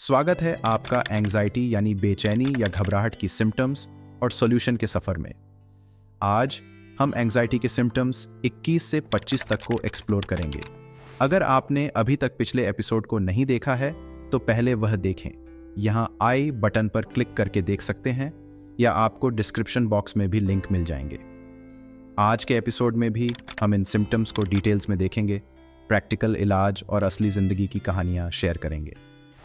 स्वागत है आपका एंग्जाइटी यानी बेचैनी या घबराहट की सिम्टम्स और सॉल्यूशन के सफ़र में। आज हम एंग्जाइटी के सिम्टम्स 21 से 25 तक को एक्सप्लोर करेंगे। अगर आपने अभी तक पिछले एपिसोड को नहीं देखा है तो पहले वह देखें। यहाँ आई बटन पर क्लिक करके देख सकते हैं या आपको डिस्क्रिप्शन बॉक्स में भी लिंक मिल जाएंगे। आज के एपिसोड में भी हम इन सिम्टम्स को डिटेल्स में देखेंगे, प्रैक्टिकल इलाज और असली ज़िंदगी की कहानियाँ शेयर करेंगे।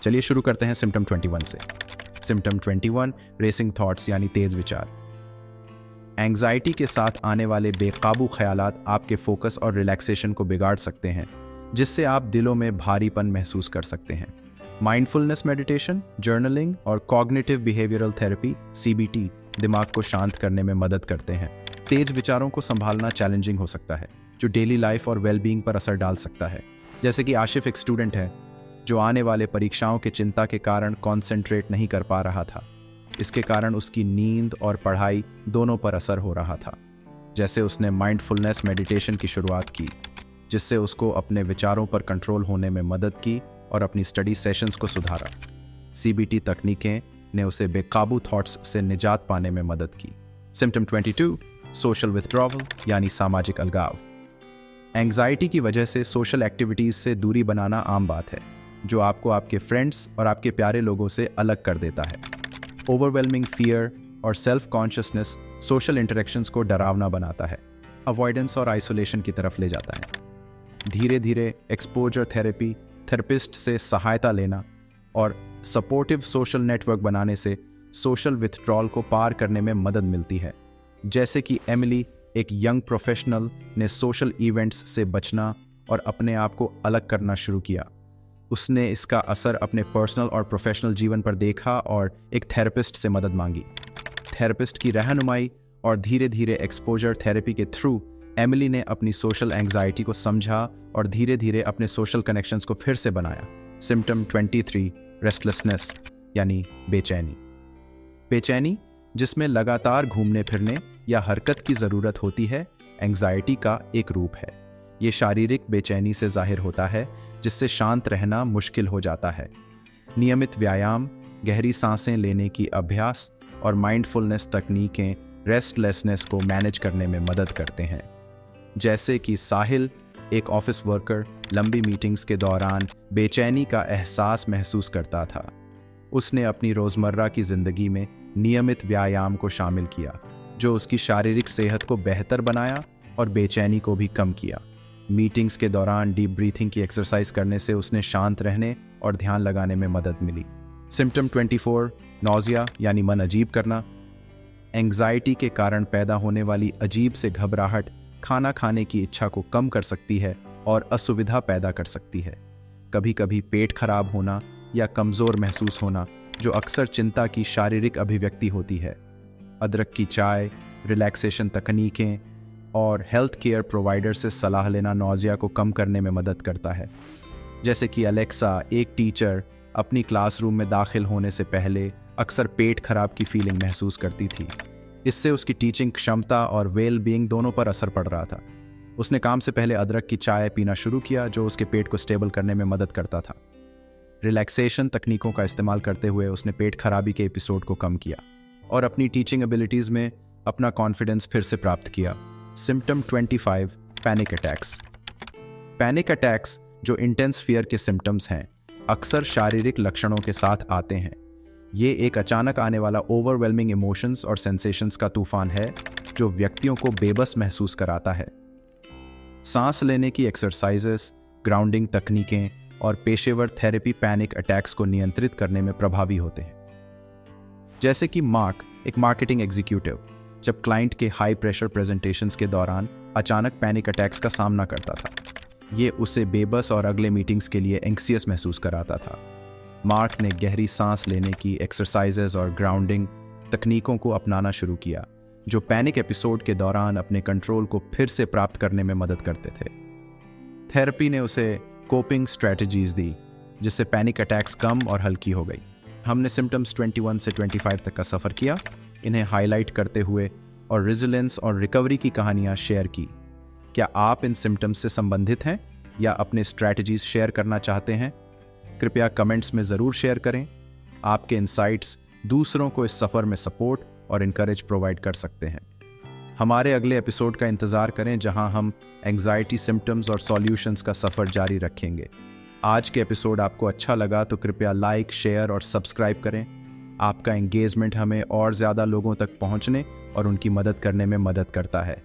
चलिए शुरू करते हैं सिम्टम 21 से। सिम्टम 21 रेसिंग थॉट्स यानी तेज विचार। एंग्जाइटी के साथ आने वाले बेकाबू ख्यालात आपके फोकस और रिलैक्सेशन को बिगाड़ सकते हैं, जिससे आप दिलों में भारीपन महसूस कर सकते हैं। माइंडफुलनेस मेडिटेशन, जर्नलिंग और कॉग्निटिव बिहेवियरल थेरेपी CBT दिमाग को शांत करने में मदद करते हैं। तेज विचारों को संभालना चैलेंजिंग हो सकता है, जो डेली लाइफ और वेलबींग पर असर डाल सकता है। जैसे कि आशिफ एक स्टूडेंट है जो आने वाले परीक्षाओं के चिंता के कारण कॉन्सेंट्रेट नहीं कर पा रहा था। इसके कारण उसकी नींद और पढ़ाई दोनों पर असर हो रहा था। जैसे उसने माइंडफुलनेस मेडिटेशन की शुरुआत की, जिससे उसको अपने विचारों पर कंट्रोल होने में मदद की और अपनी स्टडी सेशंस को सुधारा। CBT तकनीकें ने उसे बेकाबू थॉट्स से निजात पाने में मदद की। सिम्टम 22 सोशल विथड्रॉवल यानी सामाजिक अलगाव। एंग्जाइटी की वजह से सोशल एक्टिविटीज से दूरी बनाना आम बात है, जो आपको आपके फ्रेंड्स और आपके प्यारे लोगों से अलग कर देता है। ओवरवेलमिंग फियर और सेल्फ कॉन्शियसनेस सोशल इंटरेक्शंस को डरावना बनाता है, अवॉइडेंस और आइसोलेशन की तरफ ले जाता है। धीरे धीरे एक्सपोजर थेरेपी, थेरेपिस्ट से सहायता लेना और सपोर्टिव सोशल नेटवर्क बनाने से सोशल विथड्रॉल को पार करने में मदद मिलती है। जैसे कि एमिली, एक यंग प्रोफेशनल, ने सोशल इवेंट्स से बचना और अपने आप को अलग करना शुरू किया। उसने इसका असर अपने पर्सनल और प्रोफेशनल जीवन पर देखा और एक थेरेपिस्ट से मदद मांगी। थेरेपिस्ट की रहनुमाई और धीरे धीरे एक्सपोजर थेरेपी के थ्रू एमिली ने अपनी सोशल एंग्जाइटी को समझा और धीरे धीरे अपने सोशल कनेक्शंस को फिर से बनाया। सिम्टम 23 रेस्टलेसनेस यानी बेचैनी। बेचैनी, जिसमें लगातार घूमने फिरने या हरकत की ज़रूरत होती है, एंग्जाइटी का एक रूप है। ये शारीरिक बेचैनी से जाहिर होता है, जिससे शांत रहना मुश्किल हो जाता है। नियमित व्यायाम, गहरी सांसें लेने की अभ्यास और माइंडफुलनेस तकनीकें रेस्टलेसनेस को मैनेज करने में मदद करते हैं। जैसे कि साहिल, एक ऑफिस वर्कर, लंबी मीटिंग्स के दौरान बेचैनी का एहसास महसूस करता था। उसने अपनी रोज़मर्रा की ज़िंदगी में नियमित व्यायाम को शामिल किया, जो उसकी शारीरिक सेहत को बेहतर बनाया और बेचैनी को भी कम किया। मीटिंग्स के दौरान डीप ब्रीथिंग की एक्सरसाइज करने से उसने शांत रहने और ध्यान लगाने में मदद मिली। सिम्टम 24 नौजिया यानी मन अजीब करना। एंग्जाइटी के कारण पैदा होने वाली अजीब से घबराहट खाना खाने की इच्छा को कम कर सकती है और असुविधा पैदा कर सकती है। कभी कभी पेट खराब होना या कमज़ोर महसूस होना, जो अक्सर चिंता की शारीरिक अभिव्यक्ति होती है। अदरक की चाय, रिलैक्सेशन तकनीकें और हेल्थ केयर प्रोवाइडर से सलाह लेना नौजिया को कम करने में मदद करता है। जैसे कि अलेक्सा, एक टीचर, अपनी क्लासरूम में दाखिल होने से पहले अक्सर पेट खराब की फीलिंग महसूस करती थी। इससे उसकी टीचिंग क्षमता और वेल बीइंग दोनों पर असर पड़ रहा था। उसने काम से पहले अदरक की चाय पीना शुरू किया, जो उसके पेट को स्टेबल करने में मदद करता था। रिलैक्सेशन तकनीकों का इस्तेमाल करते हुए उसने पेट खराबी के एपिसोड को कम किया और अपनी टीचिंग एबिलिटीज़ में अपना कॉन्फिडेंस फिर से प्राप्त किया। Symptom 25 panic attacks. Panic attacks, जो इंटेंस फियर के सिम्टम्स हैं, अक्सर शारीरिक लक्षणों के साथ आते हैं। ये एक अचानक आने वाला ओवरवेलमिंग इमोशंस और सेंसेशंस का तूफान है, जो व्यक्तियों को बेबस महसूस कराता है। सांस लेने की एक्सरसाइजेस, ग्राउंडिंग तकनीकें और पेशेवर थेरेपी पैनिक अटैक्स को नियंत्रित करने में प्रभावी होते हैं। जैसे कि मार्क, एक मार्केटिंग एग्जीक्यूटिव, जब क्लाइंट के हाई प्रेशर प्रेजेंटेशंस के दौरान अचानक पैनिक अटैक्स का सामना करता था। ये उसे बेबस और अगले मीटिंग्स के लिए एंक्सियस महसूस कराता था। मार्क ने गहरी सांस लेने की एक्सरसाइजेज और ग्राउंडिंग तकनीकों को अपनाना शुरू किया, जो पैनिक एपिसोड के दौरान अपने कंट्रोल को फिर से प्राप्त करने में मदद करते थे। थेरेपी ने उसे कोपिंग स्ट्रेटजीज दी, जिससे पैनिक अटैक्स कम और हल्की हो गई। हमने सिम्टम्स 21 से 25 तक का सफ़र किया, इन्हें हाईलाइट करते हुए और रेजिलियंस और रिकवरी की कहानियाँ शेयर की। क्या आप इन सिम्टम्स से संबंधित हैं या अपने स्ट्रैटेजीज शेयर करना चाहते हैं? कृपया कमेंट्स में ज़रूर शेयर करें। आपके इंसाइट्स दूसरों को इस सफ़र में सपोर्ट और इनकरेज प्रोवाइड कर सकते हैं। हमारे अगले एपिसोड का इंतज़ार करें, जहां हम एंग्जाइटी सिम्टम्स और सॉल्यूशंस का सफ़र जारी रखेंगे। आज के एपिसोड आपको अच्छा लगा तो कृपया लाइक, शेयर और सब्सक्राइब करें। आपका एंगेजमेंट हमें और ज़्यादा लोगों तक पहुंचने और उनकी मदद करने में मदद करता है।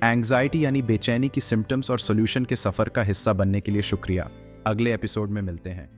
एंग्जाइटी यानी बेचैनी की सिम्टम्स और सॉल्यूशन के सफ़र का हिस्सा बनने के लिए शुक्रिया। अगले एपिसोड में मिलते हैं।